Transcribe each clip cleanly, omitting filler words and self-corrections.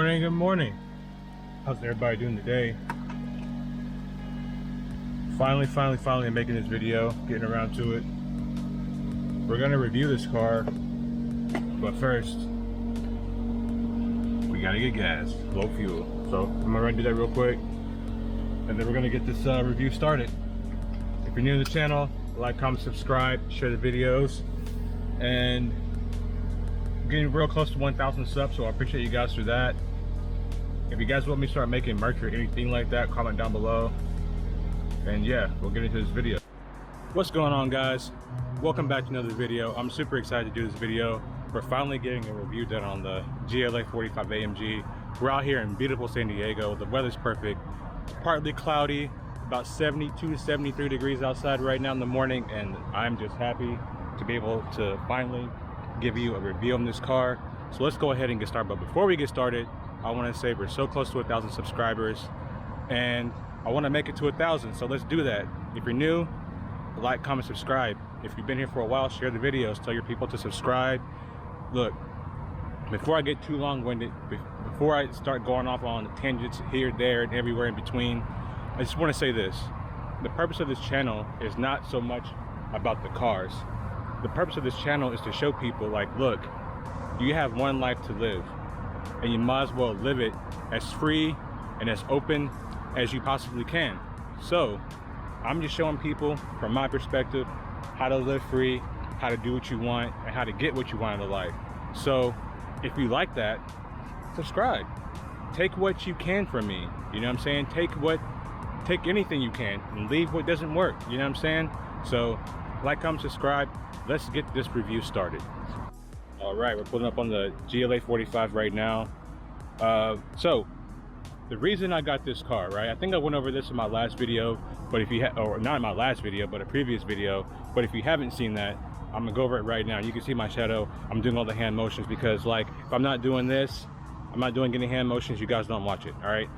Good morning. How's everybody doing today? Finally making this video, getting around to it. We're gonna review this car, but first, we gotta get gas, low fuel. So I'm gonna run do that real quick, and then we're gonna get this review started. If you're new to the channel, like, comment, subscribe, share the videos, and getting real close to 1,000 subs, so I appreciate you guys for that. If you guys want me to start making merch or anything like that, comment down below. And yeah, we'll get into this video. What's going on, guys? Welcome back to another video. I'm super excited to do this video. We're finally getting a review done on the GLA 45 AMG. We're out here in beautiful San Diego. The weather's perfect. Partly cloudy, about 72 to 73 degrees outside right now in the morning, and I'm just happy to be able to finally give you a review on this car. So let's go ahead and get started. But before we get started, I want to say we're so close to 1,000 subscribers, and I want to make it to 1,000. So let's do that. If you're new, like, comment, subscribe. If you've been here for a while, share the videos, tell your people to subscribe. Look, before I get too long-winded, before I start going off on tangents here, there, and everywhere in between, I just want to say this. The purpose of this channel is not so much about the cars. The purpose of this channel is to show people, like, look, you have one life to live, and you might as well live it as free and as open as you possibly can. So I'm just showing people from my perspective how to live free, how to do what you want, and how to get what you want in life. So if you like that, subscribe. Take what you can from me, you know what I'm saying? Take anything you can and leave what doesn't work, you know what I'm saying? So like, comment, subscribe. Let's get this review started. All right, we're pulling up on the GLA 45 right now. So the reason I got this car, right? I think I went over this in my last video, but if you or not in my last video, but a previous video. But if you haven't seen that, I'm gonna go over it right now. You can see my shadow. I'm doing all the hand motions because, like, if I'm not doing this, I'm not doing any hand motions, you guys don't watch it, all right?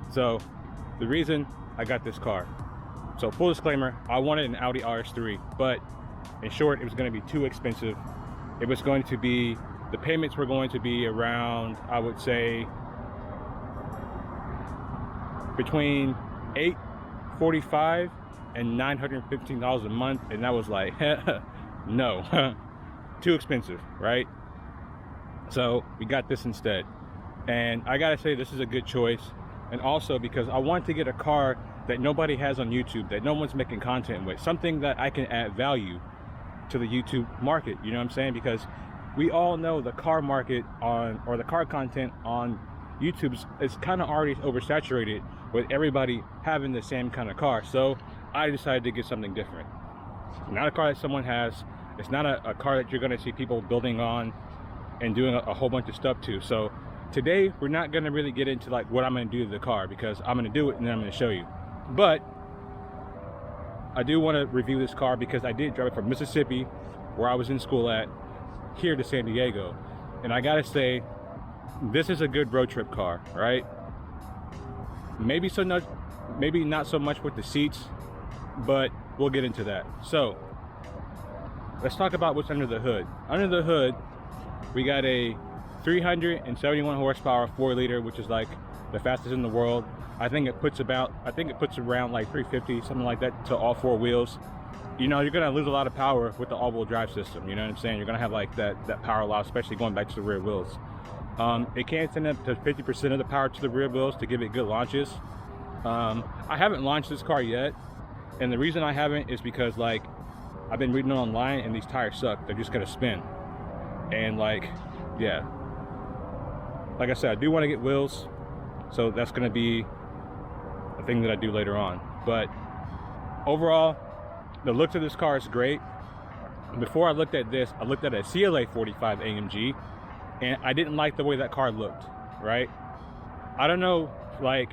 So the reason I got this car. So full disclaimer, I wanted an Audi RS3, but in short, it was gonna be too expensive. It was going to be, the payments were going to be around, I would say, between $845 and $915 a month, and that was like, no, too expensive, right? So we got this instead, and I gotta say this is a good choice, and also because I want to get a car that nobody has on YouTube, that no one's making content with, something that I can add value to the YouTube market, you know what I'm saying? Because we all know the car market or the car content on YouTube is kind of already oversaturated with everybody having the same kind of car. So I decided to get something different. It's not a car that someone has. It's not a car that you're going to see people building on and doing a whole bunch of stuff to. So today we're not going to really get into like what I'm going to do to the car, because I'm going to do it and then I'm going to show you. But I do want to review this car because I did drive it from Mississippi, where I was in school at, here to San Diego. And I gotta say, this is a good road trip car, right? Maybe not so much with the seats, but we'll get into that. So let's talk about what's under the hood. Under the hood, we got a 371 horsepower 4-liter, which is like the fastest in the world. I think it puts around like 350, something like that, to all 4 wheels. You know, you're gonna lose a lot of power with the all-wheel drive system, you know what I'm saying? You're gonna have like that power loss, especially going back to the rear wheels. It can send up to 50% of the power to the rear wheels to give it good launches. I haven't launched this car yet, and the reason I haven't is because, like, I've been reading online and these tires suck. They're just gonna spin. And like, yeah, like I said, I do want to get wheels, so that's gonna be a thing that I do later on. But overall, the looks of this car is great. Before I looked at this, I looked at a CLA 45 AMG, and I didn't like the way that car looked, right? I don't know, like,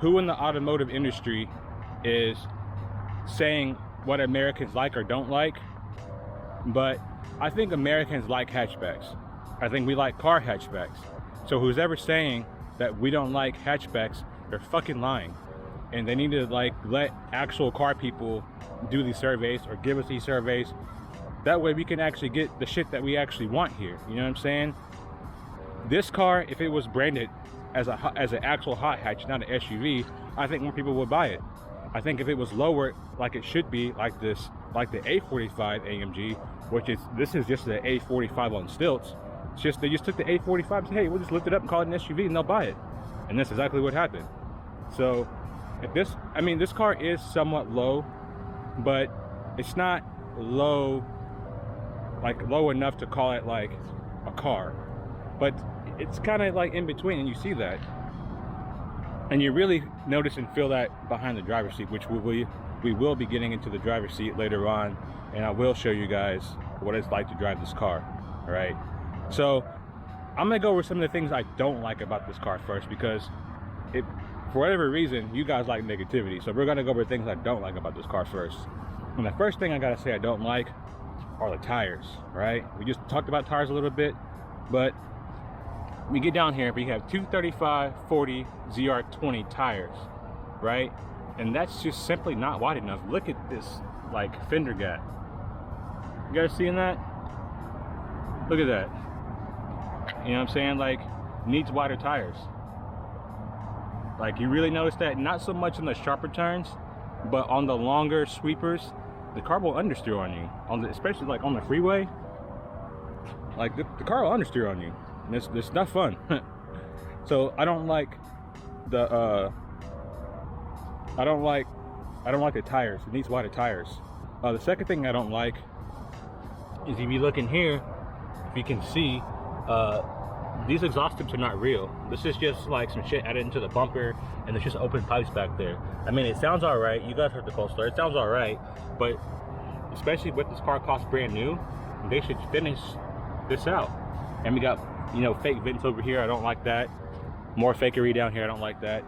who in the automotive industry is saying what Americans like or don't like, but I think Americans like hatchbacks. I think we like car hatchbacks. So who's ever saying that we don't like hatchbacks, they're fucking lying. And they need to, like, let actual car people do these surveys or give us these surveys. That way we can actually get the shit that we actually want here, you know what I'm saying? This car, if it was branded as an actual hot hatch, not an SUV, I think more people would buy it. I think if it was lowered like it should be, like the A45 AMG, this is just the A45 on stilts. It's just they just took the A45 and said, hey, we'll just lift it up and call it an SUV and they'll buy it. And that's exactly what happened. So if this car is somewhat low, but it's not low enough to call it like a car, but it's kind of like in between, and you see that, and you really notice and feel that behind the driver's seat, which we will be getting into the driver's seat later on, and I will show you guys what it's like to drive this car. All right, so I'm gonna go over some of the things I don't like about this car first, because for whatever reason you guys like negativity, so we're gonna go over things I don't like about this car first. And the first thing I gotta say I don't like are the tires. Right, we just talked about tires a little bit, but we get down here, we have 235/40 ZR20 tires, right? And that's just simply not wide enough. Look at this like fender gap. You guys seeing that? Look at that. You know what I'm saying? Like, needs wider tires. Like, you really notice that, not so much on the sharper turns, but on the longer sweepers, the car will understeer on you. Especially like on the freeway, like the car will understeer on you. And it's not fun. So I don't like the tires. It needs wider tires. The second thing I don't like is, if you look in here, if you can see, these exhaust tips are not real. This is just like some shit added into the bumper, and there's just open pipes back there. I mean, it sounds all right. You guys heard the cold start. It sounds all right, but especially with this car cost brand new, they should finish this out. And we got, you know, fake vents over here. I don't like that. More fakery down here. I don't like that.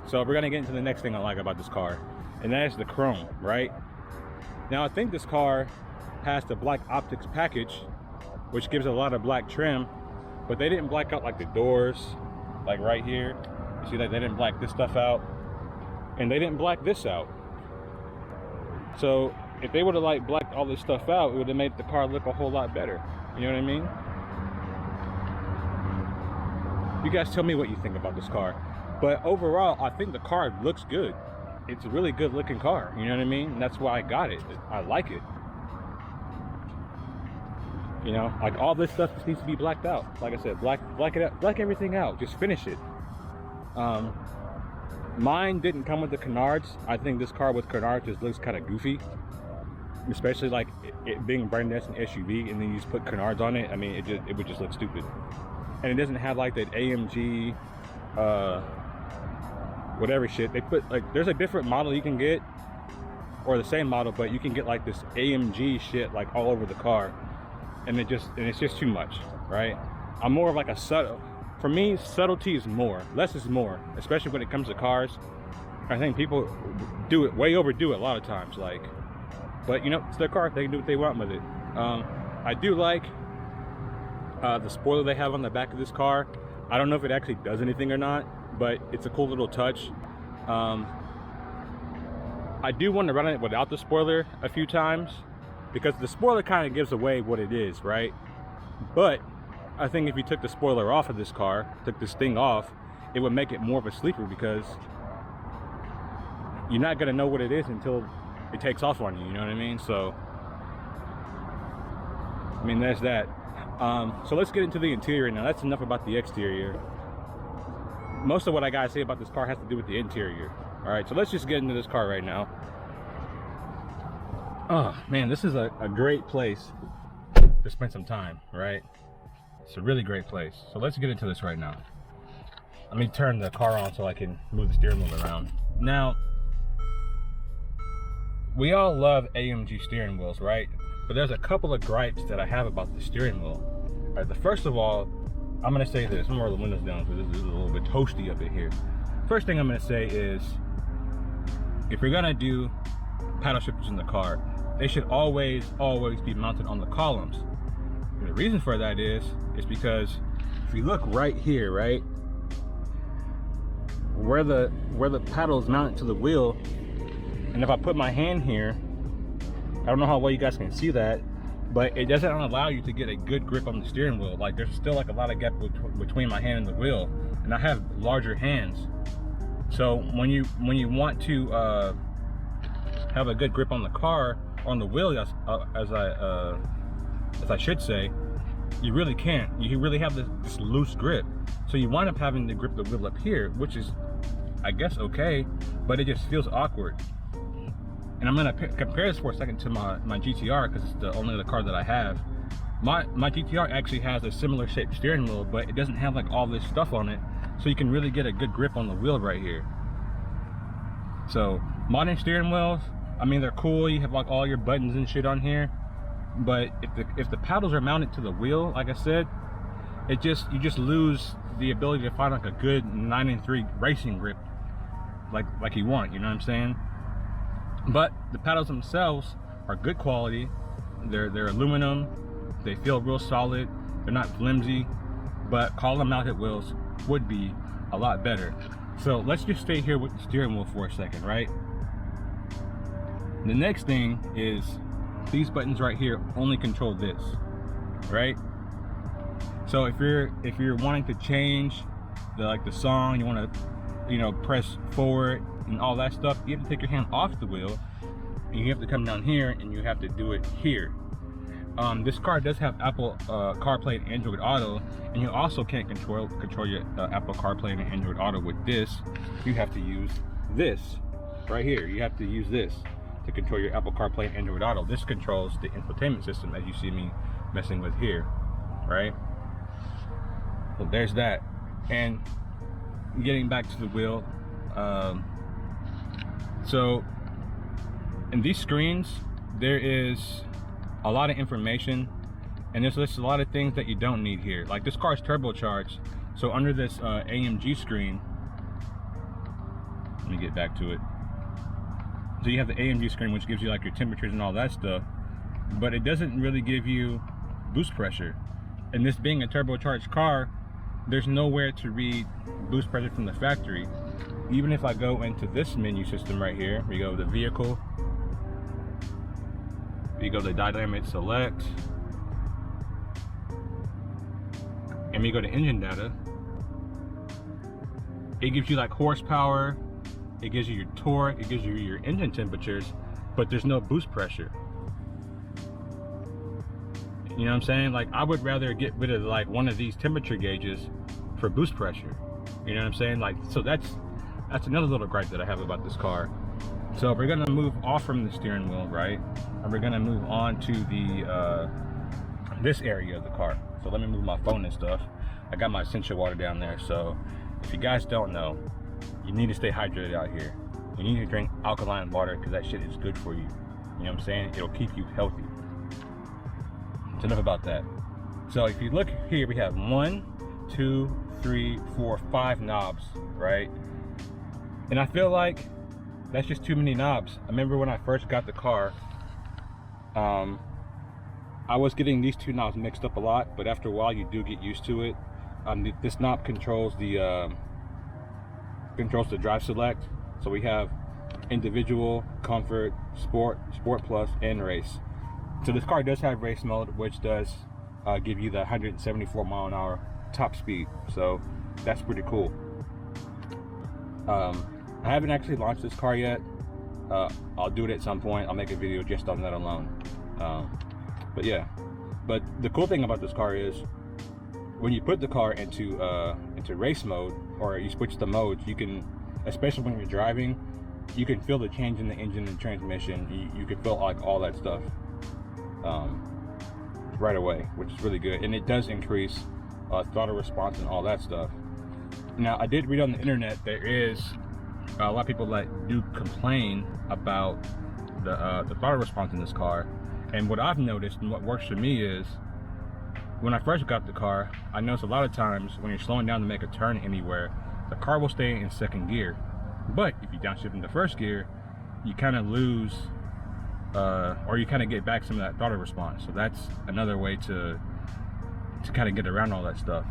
So we're gonna get into the next thing I like about this car, and that is the chrome. Right now, I think this car has the black optics package, which gives a lot of black trim, but they didn't black out like the doors, like right here. You see that they didn't black this stuff out, and they didn't black this out. So if they would have like blacked all this stuff out, it would have made the car look a whole lot better. You know what I mean? You guys tell me what you think about this car. But overall, I think the car looks good. It's a really good looking car, you know what I mean? And that's why I got it. I like it. You know, like all this stuff just needs to be blacked out. Like I said, black it out, black everything out, just finish it. Mine didn't come with the canards. I think this car with canards just looks kind of goofy. Especially like it being branded as an SUV, and then you just put canards on it. I mean, it would just look stupid. And it doesn't have like that AMG whatever shit they put. Like, there's a different model you can get, or the same model, but you can get like this AMG shit like all over the car, and it's just too much, right? I'm more of like a subtle. For me, subtlety is more, less is more, especially when it comes to cars. I think people overdo it a lot of times, like, but you know, it's their car, they can do what they want with it. I do like the spoiler they have on the back of this car. I don't know if it actually does anything or not, but it's a cool little touch. I do want to run it without the spoiler a few times, because the spoiler kind of gives away what it is, right? But I think if you took the spoiler off of this car, took this thing off, it would make it more of a sleeper, because you're not gonna know what it is until it takes off on you, you know what I mean? So, I mean, there's that. So let's get into the interior now. That's enough about the exterior. Most of what I gotta say about this car has to do with the interior. All right, so let's just get into this car right now. Oh man, this is a great place to spend some time, right? It's a really great place. So let's get into this right now. Let me turn the car on so I can move the steering wheel around. Now, we all love AMG steering wheels, right? But there's a couple of gripes that I have about the steering wheel. All right, the first of all, I'm gonna say this. I'm gonna roll the windows down because this is a little bit toasty up in here. First thing I'm gonna say is, if you're gonna do paddle shifters in the car, they should always be mounted on the columns. And the reason for that is because if you look right here, right, where the paddle is mounted to the wheel, and if I put my hand here, I don't know how well you guys can see that, but it doesn't allow you to get a good grip on the steering wheel. Like there's still like a lot of gap between my hand and the wheel, and I have larger hands. So when you want to have a good grip on the car, on the wheel, as I should say, you really can't. You really have this loose grip. So you wind up having to grip the wheel up here, which is, I guess, okay, but it just feels awkward. And I'm gonna compare this for a second to my GTR, because it's the only other car that I have. My GTR actually has a similar shaped steering wheel, but it doesn't have like all this stuff on it, so you can really get a good grip on the wheel right here. So modern steering wheels, I mean, they're cool. You have like all your buttons and shit on here, but if the paddles are mounted to the wheel, like I said, you just lose the ability to find like a good 9-3 racing grip like you want, you know what I'm saying? But the paddles themselves are good quality. They're aluminum. They feel real solid. They're not flimsy, but column mounted wheels would be a lot better. So let's just stay here with the steering wheel for a second, right? The next thing is these buttons right here only control this, right? So if you're wanting to change the song, you want to, you know, press forward and all that stuff, you have to take your hand off the wheel and you have to come down here and you have to do it here. This car does have Apple CarPlay and Android Auto, and you also can't control your Apple CarPlay and Android Auto with this. You have to use this right here. You have to use this to control your Apple CarPlay and Android Auto. This controls the infotainment system, as you see me messing with here, right? So there's that. And getting back to the wheel, so in these screens there is a lot of information, and there's a lot of things that you don't need here. Like this car is turbocharged, so under this AMG screen, let me get back to it. So you have the AMG screen, which gives you like your temperatures and all that stuff, but it doesn't really give you boost pressure. And this being a turbocharged car, there's nowhere to read boost pressure from the factory. Even if I go into this menu system right here, we go to vehicle, we go to dynamic select, and we go to engine data. It gives you like horsepower, it gives you your torque, it gives you your engine temperatures, but there's no boost pressure. You know what I'm saying? Like, I would rather get rid of like one of these temperature gauges for boost pressure. You know what I'm saying? Like, so that's another little gripe that I have about this car. So we're gonna move off from the steering wheel, right? And we're gonna move on to the this area of the car. So let me move my phone and stuff. I got my essential water down there. So if you guys don't know, you need to stay hydrated out here. You need to drink alkaline water, because that shit is good for you. You know what I'm saying? It'll keep you healthy. So enough about that. So if you look here, we have 1, 2, 3, 4, 5 knobs, right? And I feel like that's just too many knobs. I remember when I first got the car, I was getting these 2 knobs mixed up a lot, but after a while you do get used to it. This knob controls the drive select. So we have individual, comfort, sport, sport plus, and race. So this car does have race mode, which does give you the 174 mile an hour top speed. So that's pretty cool. I haven't actually launched this car yet. I'll do it at some point. I'll make a video just on that alone. But yeah, but the cool thing about this car is when you put the car into race mode, or you switch the modes, you can, especially when you're driving, you can feel the change in the engine and transmission. You can feel like all that stuff right away, which is really good. And it does increase throttle response and all that stuff. Now, I did read on the internet there is a lot of people that do complain about the throttle response in this car. And what I've noticed and what works for me is, when I first got the car, I noticed a lot of times when you're slowing down to make a turn anywhere, the car will stay in second gear. But if you downshift into first gear, you kind of lose, or you kind of get back some of that throttle response. So that's another way to kind of get around all that stuff.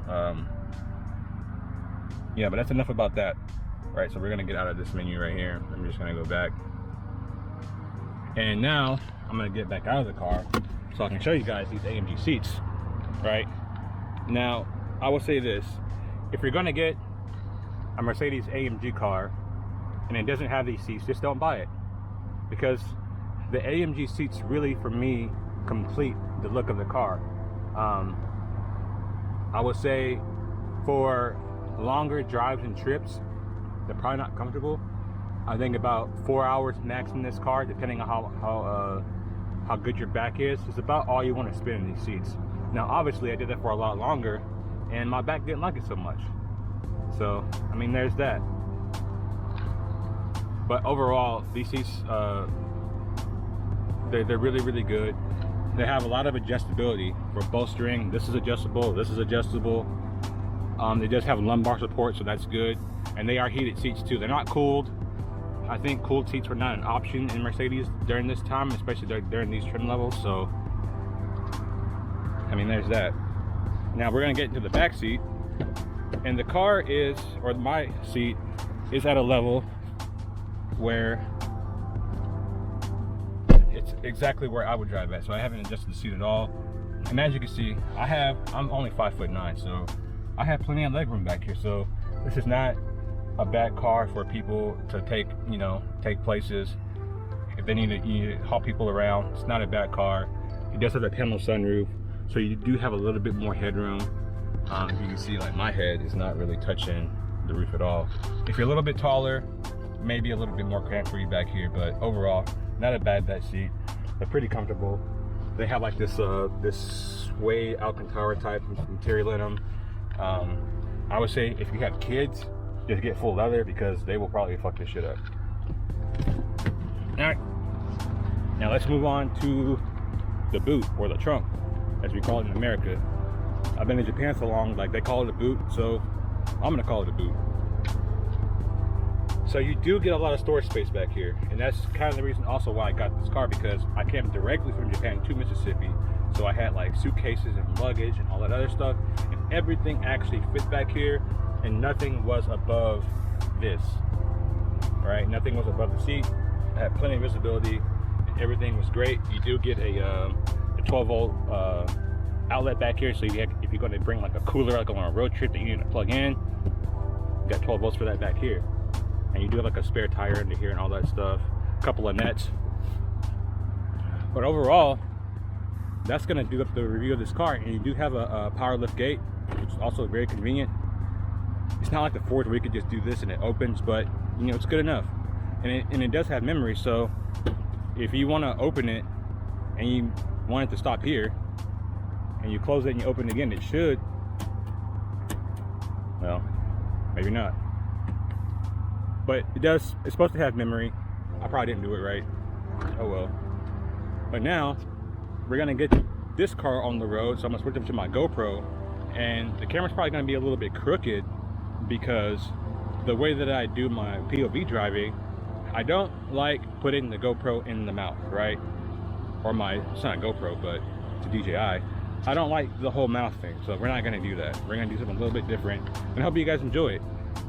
Yeah, but that's enough about that. Right, so we're gonna get out of this menu right here. I'm just gonna go back. And now I'm gonna get back out of the car so I can show you guys these AMG seats, right? Now, I will say this, if you're gonna get a Mercedes AMG car and it doesn't have these seats, just don't buy it. Because the AMG seats really, for me, complete the look of the car. I would say for longer drives and trips, they're probably not comfortable. I think about 4 hours max in this car, depending on how good your back is about all you want to spend in these seats. Now, obviously, I did that for a lot longer, and my back didn't like it so much. So, I mean, there's that. But overall, these seats, they're really, really good. They have a lot of adjustability for bolstering. This is adjustable, this is adjustable. They just have lumbar support, so that's good. And they are heated seats too. They're not cooled. I think cooled seats were not an option in Mercedes during this time, especially during these trim levels. So, I mean, there's that. Now we're gonna get into the back seat. And the car is, or my seat, is at a level where it's exactly where I would drive at. So I haven't adjusted the seat at all. And as you can see, I'm only 5'9", so I have plenty of legroom back here. So this is not a bad car for people to take, take places. If they need to haul people around, it's not a bad car. It does have a panel sunroof, so you do have a little bit more headroom. If you can see, like, my head is not really touching the roof at all. If you're a little bit taller, maybe a little bit more cramped for you back here, but overall, not a bad seat. They're pretty comfortable. They have like this this suede Alcantara type material in them. I would say if you have kids, just get full leather because they will probably fuck this shit up. All right, now let's move on to the boot, or the trunk, as we call it in America. I've been in Japan so long, like, they call it a boot, so I'm gonna call it a boot. So you do get a lot of storage space back here, and that's kind of the reason also why I got this car, because I came directly from Japan to Mississippi, so I had like suitcases and luggage and all that other stuff, and everything actually fit back here, and nothing was above this, right? Nothing was above the seat. I had plenty of visibility, and everything was great. You do get a 12-volt outlet back here, so if you're going to bring like a cooler, like on a road trip that you need to plug in, you got 12 volts for that back here. And you do have like a spare tire under here and all that stuff, a couple of nets. But overall, that's going to do up the review of this car. And you do have a power lift gate, which is also very convenient. It's not like the Ford where you could just do this and it opens, but it's good enough. And it does have memory, so if you want to open it and you want it to stop here, and you close it and you open it again, it should, well, maybe not. But it's supposed to have memory. I probably didn't do it right. Oh well. But now, we're gonna get this car on the road, so I'm gonna switch up to my GoPro, and the camera's probably gonna be a little bit crooked because the way that I do my POV driving, I don't like putting the GoPro in the mouth, right? Or it's not a GoPro, but it's a DJI. I don't like the whole mouth thing, so we're not gonna do that. We're gonna do something a little bit different, and I hope you guys enjoy it.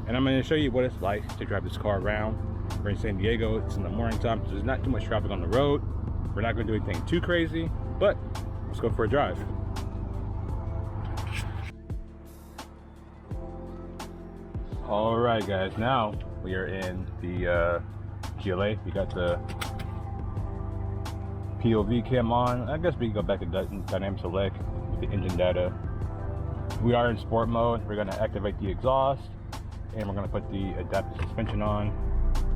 And I'm gonna show you what it's like to drive this car around. We're in San Diego, it's in the morning time, so there's not too much traffic on the road. We're not gonna do anything too crazy, but let's go for a drive. All right, guys, now we are in the GLA. We got the POV cam on. I guess we can go back to dynamic select with the engine data. We are in sport mode. We're gonna activate the exhaust, and we're gonna put the adaptive suspension on,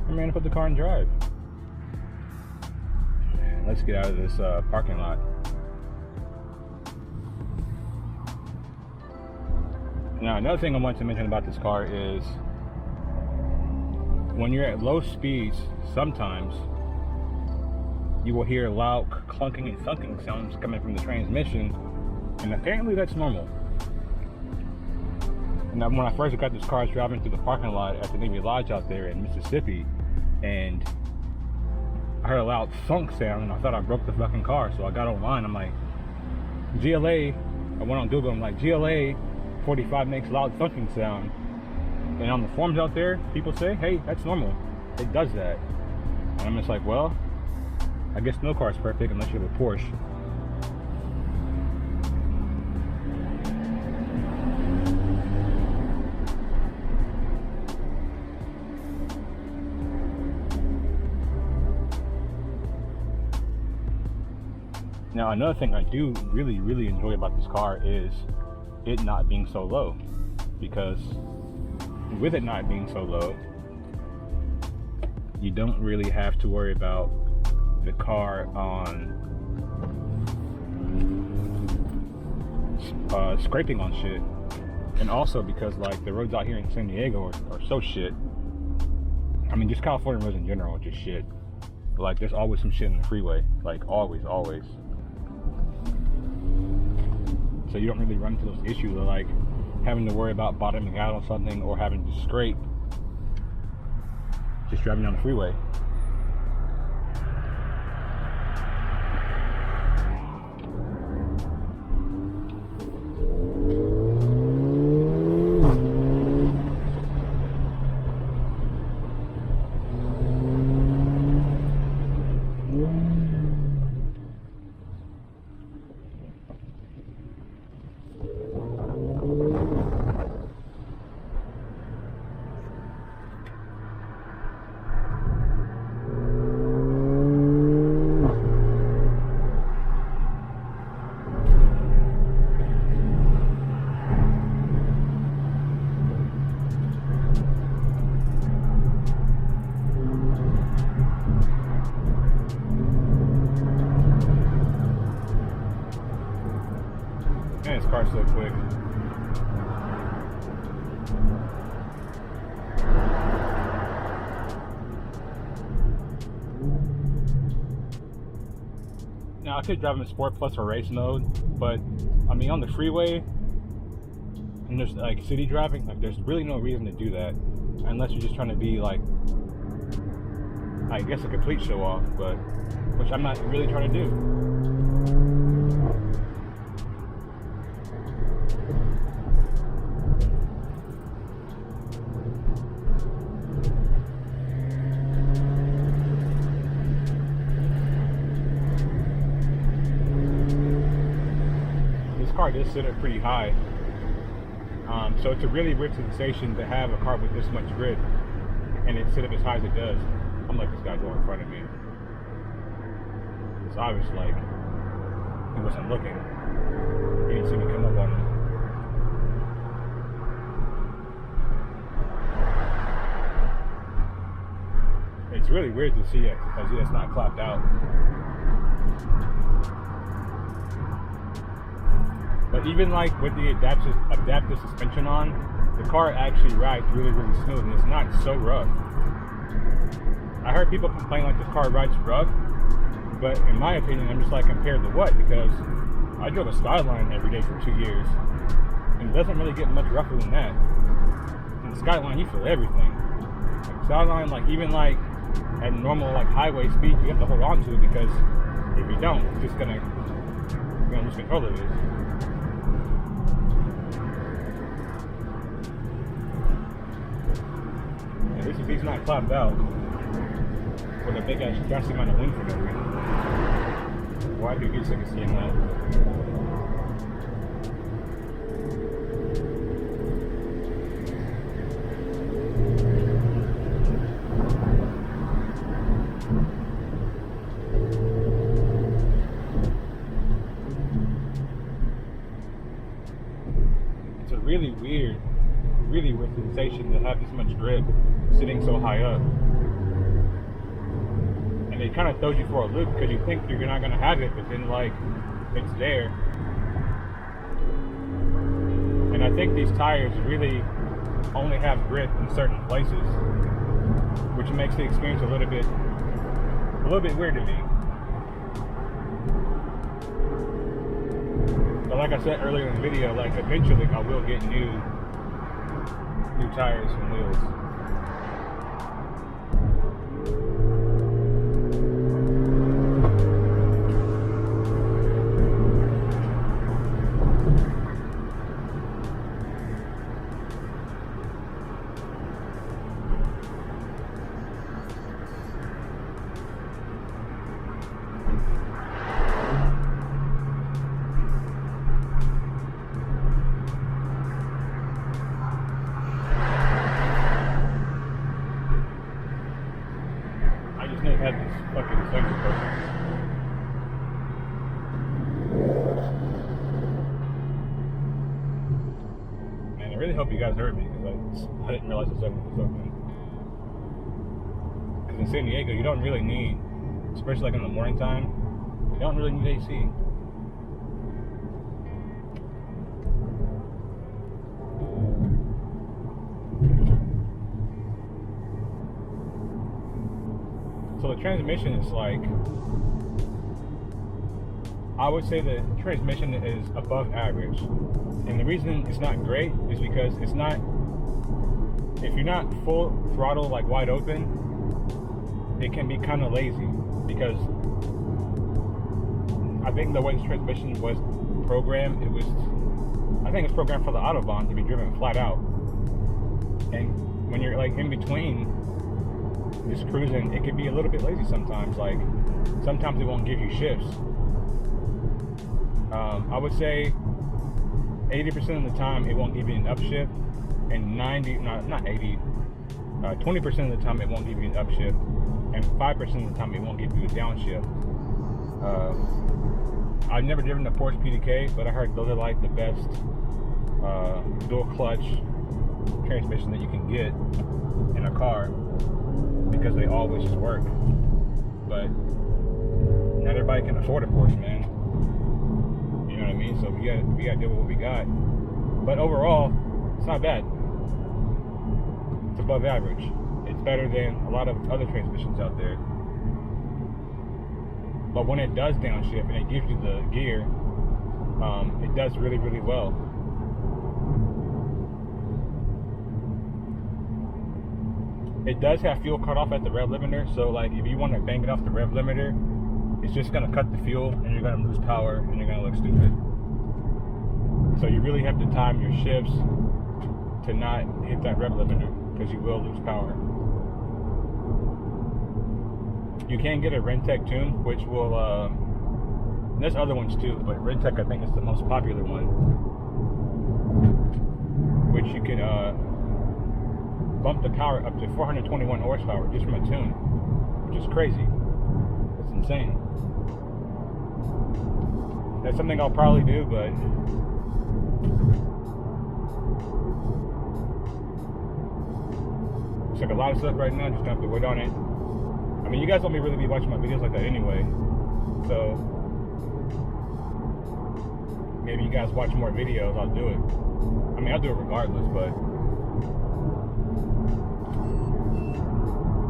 and we're gonna put the car in drive. Let's get out of this parking lot. Now, another thing I want to mention about this car is when you're at low speeds, sometimes you will hear loud clunking and thunking sounds coming from the transmission, and apparently that's normal. And when I first got this car, I was driving through the parking lot at the Navy Lodge out there in Mississippi, and I heard a loud thunk sound, and I thought I broke the fucking car. So I got online, I'm like, GLA, I went on Google, I'm like, GLA 45 makes loud thunking sound. And on the forums out there, people say, hey, that's normal. It does that. And I'm just like, well, I guess no car is perfect unless you have a Porsche. Now, another thing I do really enjoy about this car is it not being so low, because with it not being so low, you don't really have to worry about the car on scraping on shit. And also because like the roads out here in San Diego are so shit. I mean, just California roads in general are just shit. Like there's always some shit in the freeway, like always. So you don't really run into those issues of like having to worry about bottoming out on something or having to scrape just driving down the freeway. Man, this car's so quick. Now I could drive in Sport Plus or race mode, but I mean on the freeway and there's like city driving, like there's really no reason to do that unless you're just trying to be like, I guess, a complete show off, but which I'm not really trying to do. Car does sit up pretty high, so it's a really weird sensation to have a car with this much grip and it sit up as high as it does. I'm like, this guy's going in front of me. It's obvious like he wasn't looking. He didn't see me come up on him. It's really weird to see it because it's not clapped out. But even like with the adaptive suspension on, the car actually rides really smooth and it's not so rough. I heard people complain like this car rides rough, but in my opinion, I'm just like, compared to what? Because I drove a Skyline every day for 2 years and it doesn't really get much rougher than that. In the Skyline, you feel everything. Like Skyline, like even like at normal like highway speed, you have to hold on to it because if you don't, it's just gonna, you're gonna lose control of it. At least if he's not clapped out with a big ass drastic amount of wind for no reason. Why do you get sick of seeing that? It's a really weird sensation to have this much grip sitting so high up, and it kind of throws you for a loop because you think you're not going to have it, but then like it's there. And I think these tires really only have grip in certain places, which makes the experience a little bit weird to me. But like I said earlier in the video, like eventually I will get new tires and wheels. really hope you guys heard me, because I didn't realize the segment was open. Because in San Diego, you don't really need, especially like in the morning time, you don't really need AC. So the transmission is like, I would say the transmission is above average. And the reason it's not great is because it's not, if you're not full throttle, like wide open, it can be kind of lazy. Because I think the way the transmission was programmed, I think it's programmed for the Autobahn to be driven flat out. And when you're like in between, just cruising, it can be a little bit lazy sometimes. Like, sometimes it won't give you shifts. I would say 80% of the time it won't give you an upshift, and 20% of the time it won't give you an upshift, and 5% of the time it won't give you a downshift. I've never driven a Porsche PDK, but I heard those are like the best dual clutch transmission that you can get in a car, because they always just work. But not everybody can afford a Porsche, man. You know what I mean? So we gotta deal with what we got. But overall, it's not bad. It's above average. It's better than a lot of other transmissions out there. But when it does downshift and it gives you the gear, it does really, really well. It does have fuel cut off at the rev limiter, so like if you want to bang it off the rev limiter, it's just going to cut the fuel and you're going to lose power and you're going to look stupid. So you really have to time your shifts to not hit that rev limiter, because you will lose power. You can get a Rintec Tune, which will, there's other ones too, but Rintec I think is the most popular one, which you can bump the power up to 421 horsepower just from a tune, which is crazy. It's insane. That's something I'll probably do, but it's like a lot of stuff right now, just gonna have to wait on it. I mean, you guys won't really be watching my videos like that anyway, so maybe you guys watch more videos, I'll do it. I mean, I'll do it regardless, but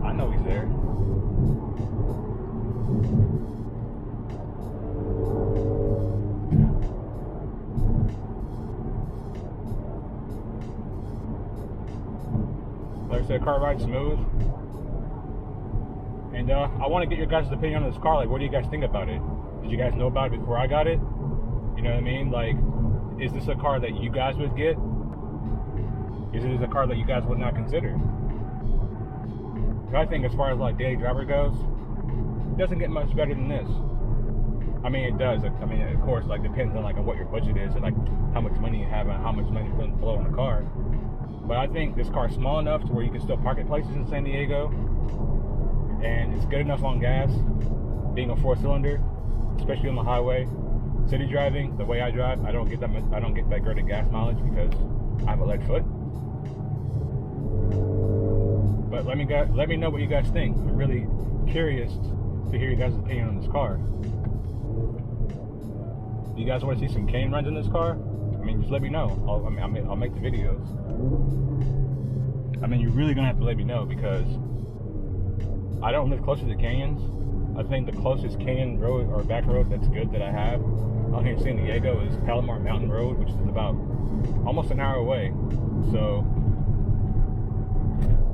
I know he's there. Like I said, car ride's smooth. And I want to get your guys' opinion on this car. Like, what do you guys think about it? Did you guys know about it before I got it? You know what I mean? Like, is this a car that you guys would get? Is it a car that you guys would not consider? I think as far as like daily driver goes, it doesn't get much better than this. I mean, it does. I mean, of course, like depends on like on what your budget is and like how much money you have and how much money you're willing to blow on a car. But I think this car's small enough to where you can still park at places in San Diego, and it's good enough on gas, being a 4-cylinder, especially on the highway. City driving, the way I drive, I don't get that great of gas mileage because I have a lead foot. But let me know what you guys think. I'm really curious to hear you guys' opinion on this car. Do you guys want to see some cane runs in this car? I mean, just let me know. I'll make the videos. I mean, you're really gonna have to let me know, because I don't live close to the canyons. I think the closest canyon road or back road that's good that I have out here in San Diego is Palomar Mountain Road, which is about almost an hour away. So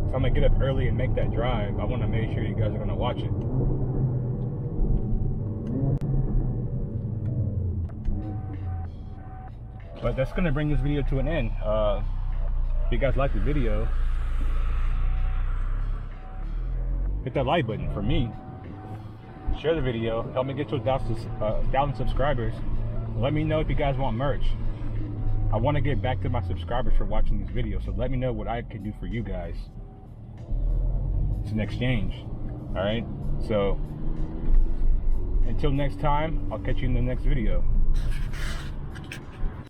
if I'm gonna get up early and make that drive, I want to make sure you guys are gonna watch it. But that's gonna bring this video to an end. If you guys like the video, hit that like button for me. Share the video. Help me get to 1,000 subscribers. Let me know if you guys want merch. I want to get back to my subscribers for watching this video, so let me know what I can do for you guys. It's an exchange. Alright? So, until next time, I'll catch you in the next video.